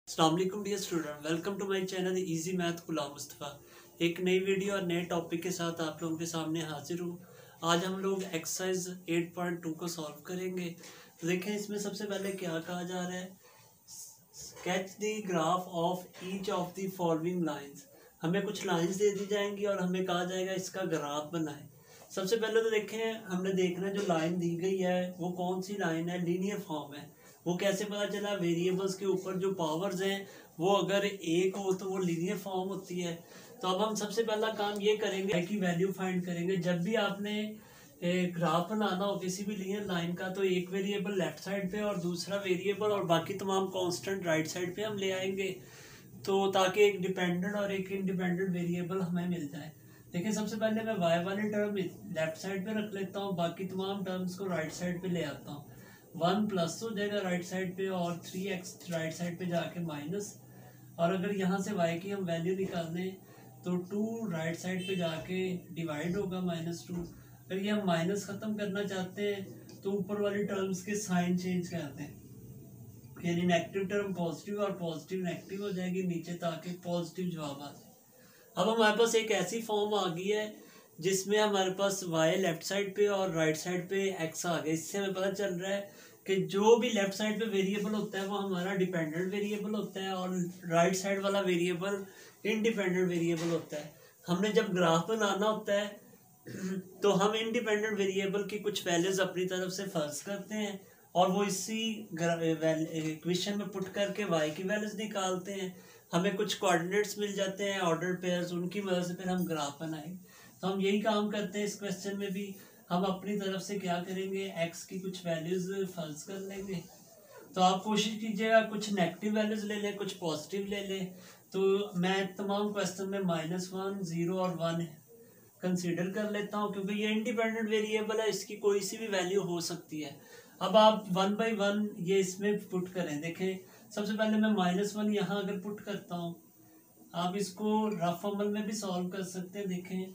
अस्सलाम वालेकुम dear student, welcome to my channel easy math Ghulam Mustafa. एक नई वीडियो और नए टॉपिक के साथ आप लोगों के सामने हाजिर हूँ। आज हम लोग एक्सरसाइज 8.2 को सॉल्व करेंगे। तो देखें इसमें सबसे पहले क्या कहा जा रहा है, sketch the graph of each of the following lines. हमें कुछ लाइंस दे दी जाएंगी और हमें कहा जाएगा इसका ग्राफ बनाएं। सबसे पहले तो देखें, हमने देखना जो लाइन दी गई है वो कौन सी लाइन है, लीनियर फॉर्म है। वो कैसे पता चला, वेरिएबल्स के ऊपर जो पावर्स हैं वो अगर एक हो तो वो लीनियर फॉर्म होती है। तो अब हम सबसे पहला काम ये करेंगे कि वैल्यू फाइंड करेंगे। जब भी आपने ग्राफ बनाना हो किसी भी लीनियर लाइन का, तो एक वेरिएबल लेफ्ट साइड पे और दूसरा वेरिएबल और बाकी तमाम कांस्टेंट राइट साइड पे हम ले आएंगे, तो ताकि एक डिपेंडेंट और एक इंडिपेंडेंट वेरिएबल हमें मिल जाए। देखिए सबसे पहले मैं y वाली टर्म लेफ्ट साइड पे रख लेता हूँ, बाकी तमाम टर्म्स को राइट साइड पे ले आता हूँ। 1 प्लस हो जाएगा राइट साइड पे और 3x राइट साइड पे जाके माइनस, और अगर यहाँ से y की हम वैल्यू निकालें तो 2 राइट साइड पे जाके डिवाइड होगा -2। अगर ये हम माइनस ख़त्म करना चाहते हैं तो ऊपर वाली टर्म्स के साइन चेंज करते हैं, यानी नेगेटिव टर्म पॉजिटिव और पॉजिटिव नेगेटिव हो जाएगी नीचे, ताकि पॉजिटिव जवाब आ जाए। अब हमारे पास एक ऐसी फॉर्म आ गई है जिसमें हमारे पास y लेफ्ट साइड पे और राइट साइड पे x आ गया। इससे हमें पता चल रहा है कि जो भी लेफ्ट साइड पे वेरिएबल होता है वो हमारा डिपेंडेंट वेरिएबल होता है और राइट साइड वाला वेरिएबल इंडिपेंडेंट वेरिएबल होता है। हमने जब ग्राफ बनाना होता है तो हम इंडिपेंडेंट वेरिएबल की कुछ वैल्यूज अपनी तरफ से फर्ज करते हैं और वो इसी इक्वेशन में पुट करके y की वैल्यूज निकालते हैं। हमें कुछ कोऑर्डिनेट्स मिल जाते हैं ऑर्डर्ड पेयर्स, उनकी वजह से फिर हम ग्राफ बनाएंगे। तो हम यही काम करते हैं इस क्वेश्चन में भी। हम अपनी तरफ से क्या करेंगे, x की कुछ वैल्यूज फर्ज कर लेंगे। तो आप कोशिश कीजिएगा कुछ नेगेटिव वैल्यूज ले लें, कुछ पॉजिटिव ले लें। तो मैं तमाम क्वेश्चन में -1, 0 और 1 कंसीडर कर लेता हूँ, क्योंकि ये इंडिपेंडेंट वेरिएबल है, इसकी कोई सी भी वैल्यू हो सकती है। अब आप 1 बाई 1 ये इसमें पुट करें। देखें सबसे पहले मैं -1 यहाँ अगर पुट करता हूँ, आप इसको रफ फॉर्मूल में भी सॉल्व कर सकते हैं। देखें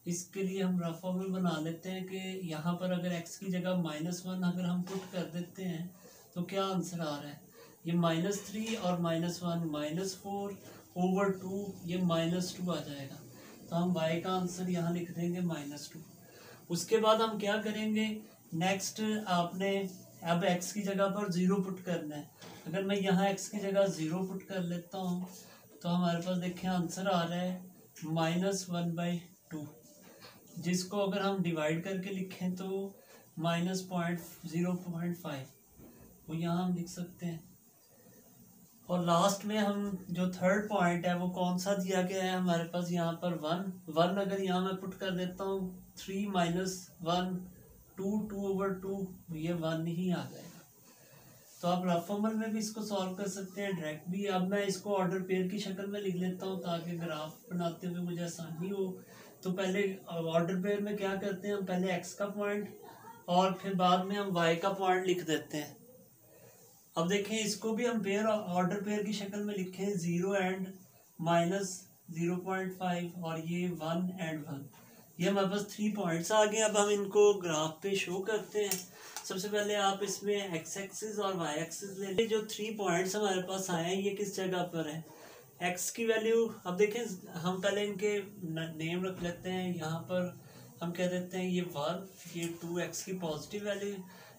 इसके लिए हम रफ फॉर्मूल बना लेते हैं कि यहाँ पर अगर x की जगह -1 अगर हम पुट कर देते हैं तो क्या आंसर आ रहा है, ये -3 और -1 -4/2, ये -2 आ जाएगा। तो हम y का आंसर यहाँ लिख देंगे -2। उसके बाद हम क्या करेंगे, नेक्स्ट आपने अब x की जगह पर 0 पुट करना है। अगर मैं यहाँ x की जगह 0 पुट कर लेता हूँ तो हमारे पास देखें आंसर आ रहा है -1/2, जिसको अगर हम डिवाइड करके लिखें तो -0.5 वो यहाँ हम लिख सकते हैं। और लास्ट में हम जो थर्ड पॉइंट है वो कौन सा दिया गया है हमारे पास, यहाँ पर 1 अगर यहाँ मैं पुट कर देता हूँ 3 - 1 2/2, ये 1 ही आ जाएगा। तो आप रफ फॉर्मूल में भी इसको सॉल्व कर सकते हैं, डायरेक्ट भी। अब मैं इसको ऑर्डर पेयर की शक्ल में लिख लेता हूँ ताकि ग्राफ बनाते हुए मुझे आसानी हो। तो पहले ऑर्डर पेयर में क्या करते हैं, हम पहले x का पॉइंट और फिर बाद में हम y का पॉइंट लिख देते हैं। अब देखें इसको भी हम पेयर ऑर्डर पेयर की शक्ल में लिखें, 0 एंड -0.5 और ये 1 एंड 1। ये हमारे पास 3 पॉइंट्स आ गए। अब हम इनको ग्राफ पे शो करते हैं। सबसे पहले आप इसमें x एक्सिस और y एक्सिस ले लें। जो 3 पॉइंट्स हमारे पास आए हैं ये किस जगह पर है, x की वैल्यू। अब देखें हम पहले इनके नेम रख लेते हैं। यहाँ पर हम कह देते हैं ये 1, ये 2x की पॉजिटिव वैल्यू,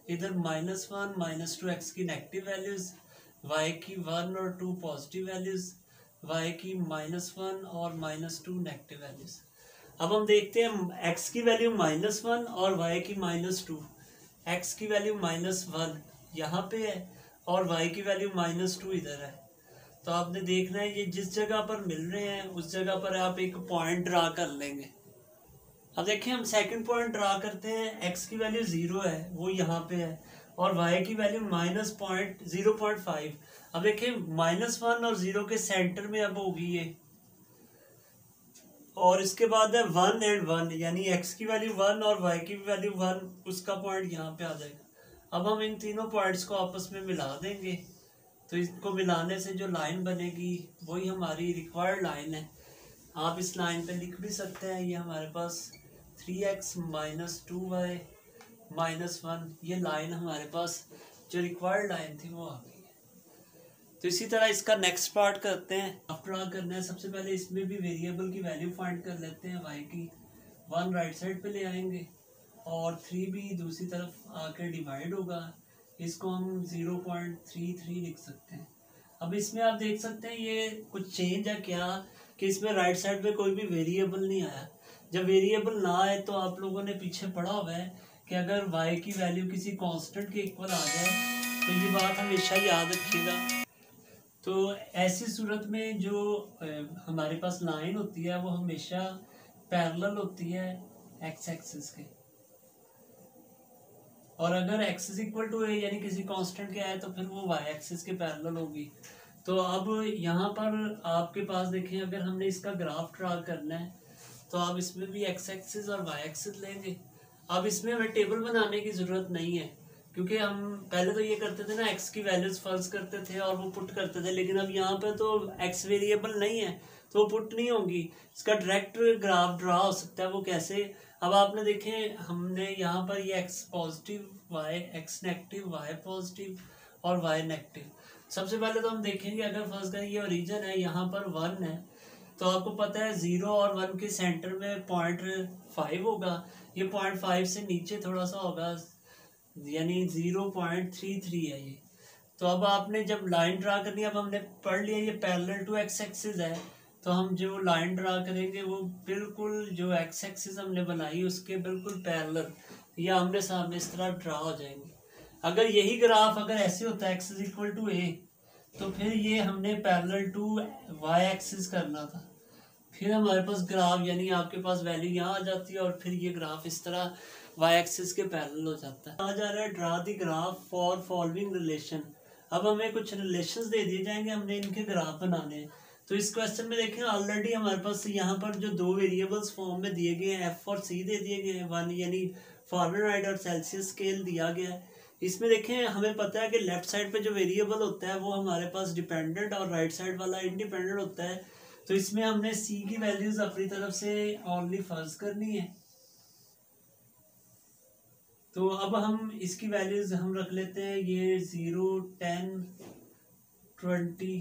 इधर -1 -2x की नेगेटिव वैल्यूज, y की 1 और 2 पॉजिटिव वैल्यूज, y की -1 और -2 नेगेटिव वैल्यूज। अब हम देखते हैं x की वैल्यू -1 और y की -2। x की वैल्यू -1 यहाँ पे है और y की वैल्यू -2 इधर है। तो आपने देखना है ये जिस जगह पर मिल रहे हैं उस जगह पर आप एक पॉइंट ड्रा कर लेंगे। अब देखें हम सेकंड पॉइंट ड्रा करते हैं। x की वैल्यू 0 है, वो यहाँ पे है, और y की वैल्यू -0.5। अब देखें -1 और 0 के सेंटर में अब होगी ये, और इसके बाद है 1 एंड 1, यानी x की वैल्यू 1 और y की वैल्यू 1, उसका पॉइंट यहाँ पे आ जाएगा। अब हम इन तीनों पॉइंट्स को आपस में मिला देंगे, तो इसको मिलाने से जो लाइन बनेगी वही हमारी रिक्वायर्ड लाइन है। आप इस लाइन पे लिख भी सकते हैं, ये हमारे पास 3x - 2y -1, ये लाइन हमारे पास जो रिक्वायर्ड लाइन थी वो आ गई है। तो इसी तरह इसका नेक्स्ट पार्ट करते हैं। अब ड्रा करना है, सबसे पहले इसमें भी वेरिएबल की वैल्यू फाइंड कर लेते हैं। y की 1 राइट साइड पे ले आएंगे और 3 भी दूसरी तरफ आकर डिवाइड होगा। इसको हम 0.33 लिख सकते हैं। अब इसमें आप देख सकते हैं ये कुछ चेंज है क्या, कि इसमें राइट साइड पे कोई भी वेरिएबल नहीं आया। जब वेरिएबल ना आए तो आप लोगों ने पीछे पढ़ा हुआ है कि अगर y की वैल्यू किसी कांस्टेंट के इक्वल आ जाए तो ये बात हमेशा याद रखिएगा। तो ऐसी सूरत में जो हमारे पास लाइन होती है वो हमेशा पैरेलल होती है एक्स एक्सिस के, और अगर एक्सिस इक्वल टू ए यानी किसी कांस्टेंट के आए तो फिर वो वाई एक्सिस के पैरेलल होगी। तो अब यहाँ पर आपके पास देखें, अगर हमने इसका ग्राफ ड्रा करना है तो आप इसमें भी एक्स एक्सिस और वाई एक्सिस लेंगे। अब इसमें हमें टेबल बनाने की ज़रूरत नहीं है, क्योंकि हम पहले तो ये करते थे ना, एक्स की वैल्यूज फर्ज करते थे और वो पुट करते थे, लेकिन अब यहाँ पे तो एक्स वेरिएबल नहीं है तो वो पुट नहीं होगी। इसका डायरेक्ट ग्राफ ड्रा हो सकता है। वो कैसे, अब आपने देखें हमने यहाँ पर ये X positive, Y X negative, Y positive और वाई नेगेटिव। सबसे पहले तो हम देखेंगे, अगर फर्ज करें ये ओरिजिन है, यहाँ पर 1 है, तो आपको पता है 0 और 1 के सेंटर में 0.5 होगा। ये 0.5 से नीचे थोड़ा सा होगा, यानी 0.33 है ये। तो अब आपने जब लाइन ड्रा करनी है, अब हमने पढ़ लिया ये पैरेलल टू एक्स एक्सिस है, तो हम जो लाइन ड्रा करेंगे वो बिल्कुल जो एक्स एक्सिस हमने बनाई उसके बिल्कुल पैरेलल या आमने सामने इस तरह ड्रा हो जाएंगे। अगर यही ग्राफ अगर ऐसे होता है एक्स इज इक्वल टू ए, तो फिर ये हमने पैरेलल टू वाई एक्सिस करना था। फिर हमारे पास ग्राफ यानी आपके पास वैल्यू यहाँ आ जाती है और फिर ये ग्राफ इस तरह वाई एक्सिस के पैरेलल हो जाता है। आ जा रहा है draw the graph for following relation. अब हमें कुछ रिलेशंस दे दिए जाएंगे, हमने इनके ग्राफ बनाने हैं। तो इस क्वेश्चन में देखें ऑलरेडी हमारे पास यहाँ पर जो दो वेरिएबल्स फॉर्म में दिए गए हैं, एफ और सी दे दिए गए हैं, 1 यानी फारेनहाइट और सेल्सियस स्केल दिया गया है। इसमें देखें हमें पता है कि लेफ्ट साइड पे जो वेरिएबल होता है वो हमारे पास डिपेंडेंट और राइट साइड वाला इंडिपेंडेंट होता है। तो इसमें हमने सी की वैल्यूज अपनी तरफ से ओनली फर्ज करनी है। तो अब हम इसकी वैल्यूज हम रख लेते हैं, ये 0, 10, 20,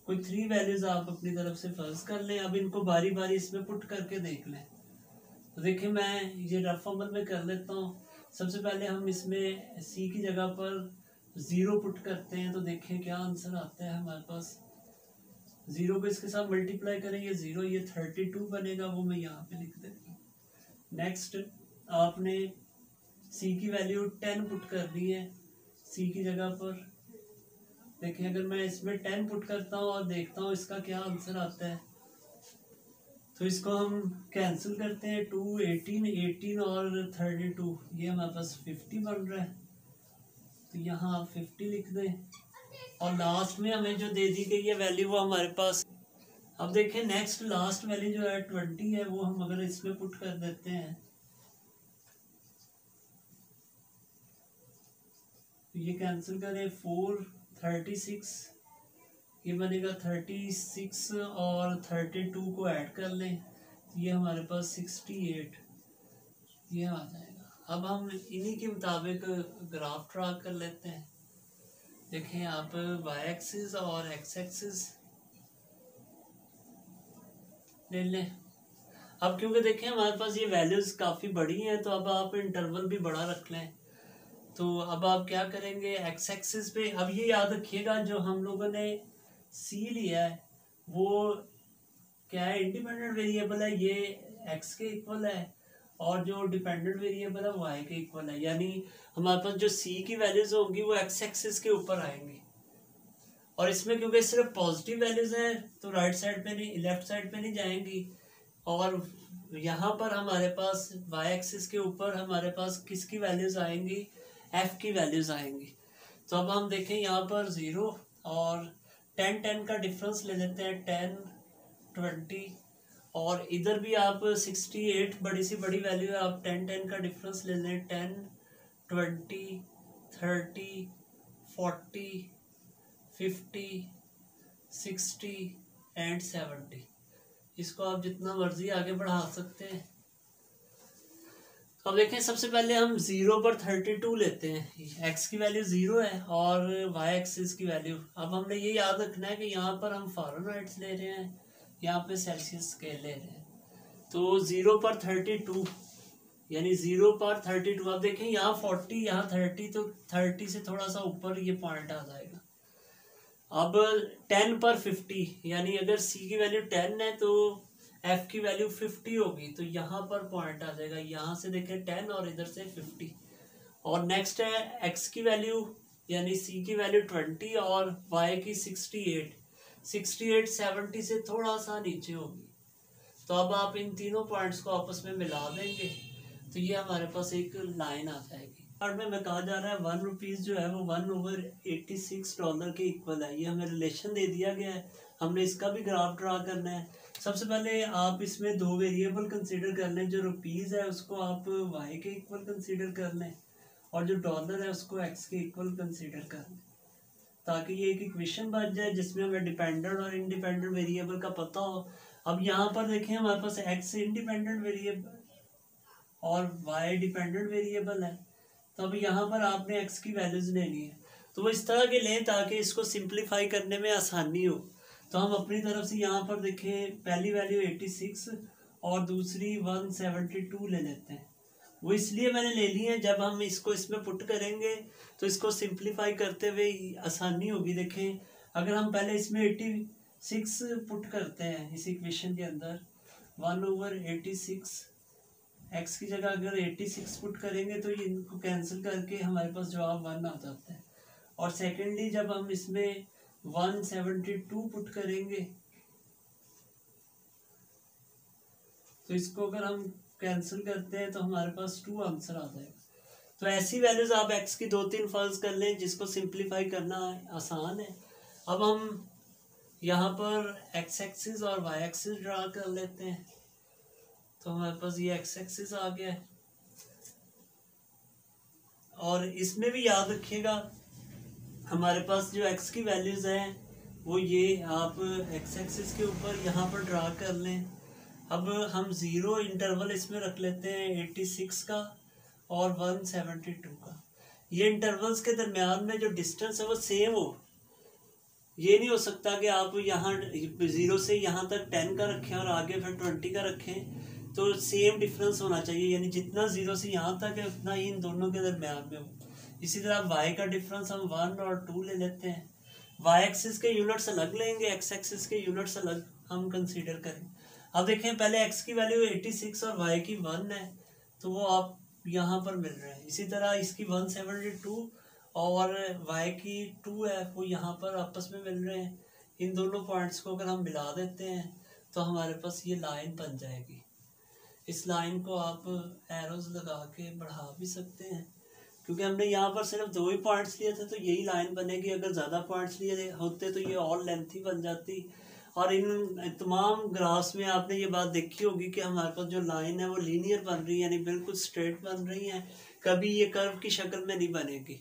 कोई 3 वैल्यूज आप अपनी तरफ से फर्ज कर लें। अब इनको बारी बारी इसमें पुट करके देख लें। तो देखिए मैं ये रफ अमल में कर लेता हूँ। सबसे पहले हम इसमें सी की जगह पर 0 पुट करते हैं, तो देखें क्या आंसर आता है हमारे पास। 0 को इसके साथ मल्टीप्लाई करें, ये 0, ये 32 बनेगा, वो मैं यहाँ पे लिख देता हूँ। नेक्स्ट आपने सी की वैल्यू 10 पुट करनी है सी की जगह पर। देखिए अगर मैं इसमें 10 पुट करता हूँ और देखता हूँ इसका क्या आंसर आता है, तो इसको हम कैंसिल करते हैं। 2, 18, 18 और 32, ये हमारे पास 50 बन रहा है, तो यहाँ आप 50 लिख दें। और लास्ट में हमें जो दे दी गई है वैल्यू वो हमारे पास। अब देखें नेक्स्ट लास्ट वैल्यू जो है 20 है, वो हम अगर इसमें पुट कर देते हैं तो ये कैंसिल करें। 4, 36, ये बनेगा 36 और 32 को ऐड कर लें, तो ये हमारे पास 68 ये आ जाएगा। अब हम इन्हीं के मुताबिक ग्राफ ड्रा कर लेते हैं। देखें आप वाई एक्सिस और एक्स एक्सिस ले लें। अब क्योंकि देखें हमारे पास ये वैल्यूज़ काफ़ी बड़ी हैं, तो अब आप इंटरवल भी बड़ा रख लें। तो अब आप क्या करेंगे, एक्स एक्सिस पे अब ये याद रखिएगा जो हम लोगों ने सी लिया है वो क्या है, इंडिपेंडेंट वेरिएबल है, ये एक्स के इक्वल है, और जो डिपेंडेंट वेरिएबल है वाई के इक्वल है। यानी हमारे पास जो सी की वैल्यूज होंगी वो एक्स एक्सिस के ऊपर आएंगी। और इसमें क्योंकि सिर्फ पॉजिटिव वैल्यूज हैं तो राइट साइड पे नहीं, लेफ्ट साइड पे नहीं जाएंगी। और यहाँ पर हमारे पास वाई एक्सिस के ऊपर हमारे पास किसकी वैल्यूज आएंगी, एफ की वैल्यूज आएंगी। तो अब हम देखें यहाँ पर 0 और 10, 10 का डिफरेंस ले लेते हैं, 10, 20, और इधर भी आप 68 बड़ी सी बड़ी वैल्यू है, आप 10, 10 का डिफरेंस ले लें, 10, 20, 30, 40, 50, 60 एंड 70। इसको आप जितना मर्जी आगे बढ़ा सकते हैं। तो अब देखें, सबसे पहले हम 0 पर 32 लेते हैं। एक्स की वैल्यू 0 है और वाई एक्सिस की वैल्यू, अब हमने ये याद रखना है कि यहाँ पर हम फ़ारेनहाइट्स ले रहे हैं, यहाँ पे सेल्सियस स्केल ले रहे हैं। तो 0 पर 32 यानी 0 पर 32, अब देखें यहाँ 40 यहाँ 30, तो 30 से थोड़ा सा ऊपर ये पॉइंट आ जाएगा। अब 10 पर 50 यानी अगर सी की वैल्यू 10 है तो एफ की वैल्यू 50 होगी, तो यहाँ पर पॉइंट आ जाएगा। यहाँ से देखें 10 और इधर से 50। और नेक्स्ट है एक्स की वैल्यू यानी सी की वैल्यू 20 और वाई की 68 70 से थोड़ा सा नीचे होगी। तो अब आप इन तीनों पॉइंट्स को आपस में मिला देंगे तो ये हमारे पास एक लाइन आ जाएगी। और में कहा जा रहा है ₹1 जो है वो $1/86 के इक्वल है। ये हमें रिलेशन दे दिया गया है, हमने इसका भी ग्राफ ड्रा करना है। सबसे पहले आप इसमें दो वेरिएबल कंसीडर कर लें, जो रुपीज़ है उसको आप वाई के इक्वल कंसीडर कर लें और जो डॉलर है उसको एक्स के इक्वल कंसीडर कर लें, ताकि ये एक इक्वेशन बन जाए जिसमें हमें डिपेंडेंट और इंडिपेंडेंट वेरिएबल का पता हो। अब यहाँ पर देखें हमारे पास एक्स इंडिपेंडेंट वेरिएबल और वाई डिपेंडेंट वेरिएबल है, तो अब यहाँ पर आपने एक्स की वैल्यूज लेनी है। तो वो इस तरह के लें ताकि इसको सिंप्लीफाई करने में आसानी हो। तो हम अपनी तरफ से यहाँ पर देखें, पहली वैल्यू 86 और दूसरी 172 ले लेते हैं। वो इसलिए मैंने ले ली है, जब हम इसको इसमें पुट करेंगे तो इसको सिंप्लीफाई करते हुए आसानी होगी। देखें, अगर हम पहले इसमें 86 पुट करते हैं इस इक्वेशन के अंदर, 1/86 एक्स की जगह अगर 86 पुट करेंगे तो ये इनको कैंसिल करके हमारे पास जवाब 1 आ जाता है। और सेकेंडली जब हम इसमें 172 पुट करेंगे तो इसको अगर हम कैंसिल करते हैं तो हमारे पास 2 आंसर आ जाएगा। तो ऐसी वैल्यूज आप एक्स की 2-3 फर्ज कर लें जिसको सिंप्लीफाई करना आसान है। अब हम यहाँ पर एक्स एक्सिस और वाई एक्सिस ड्रा कर लेते हैं। तो हमारे पास ये एक्स एक्सिस आ गया है और इसमें भी याद रखिएगा हमारे पास जो एक्स की वैल्यूज हैं वो ये आप एक्स एक्सिस के ऊपर यहाँ पर ड्रा कर लें। अब हम 0 इंटरवल इसमें रख लेते हैं 86 का और 172 का। ये इंटरवल्स के दरमियान में जो डिस्टेंस है वो सेम हो। ये नहीं हो सकता कि आप यहाँ 0 से यहाँ तक 10 का रखें और आगे फिर 20 का रखें, तो सेम डिफरेंस होना चाहिए, यानी जितना 0 से यहाँ तक है उतना ही इन दोनों के दरमियान में हो। इसी तरह वाई का डिफरेंस हम 1 और 2 ले लेते हैं। वाई एक्सिस के यूनिट्स अलग लेंगे, एक्स एक्सिस के यूनिट्स अलग हम कंसीडर करें। अब देखें, पहले एक्स की वैल्यू 86 और वाई की 1 है, तो वो आप यहाँ पर मिल रहे हैं। इसी तरह इसकी 172 और वाई की 2 है, वो यहाँ पर आपस में मिल रहे हैं। इन दोनों पॉइंट्स को अगर हम मिला देते हैं तो हमारे पास ये लाइन बन जाएगी। इस लाइन को आप एरोज लगा के बढ़ा भी सकते हैं, क्योंकि हमने यहाँ पर सिर्फ 2 ही पॉइंट्स लिए थे तो यही लाइन बनेगी। अगर ज़्यादा पॉइंट्स लिए होते तो ये और लेंथी बन जाती। और इन तमाम ग्राफ्स में आपने ये बात देखी होगी कि हमारे पास जो लाइन है वो लीनियर बन रही है, यानी बिल्कुल स्ट्रेट बन रही है, कभी ये कर्व की शक्ल में नहीं बनेगी।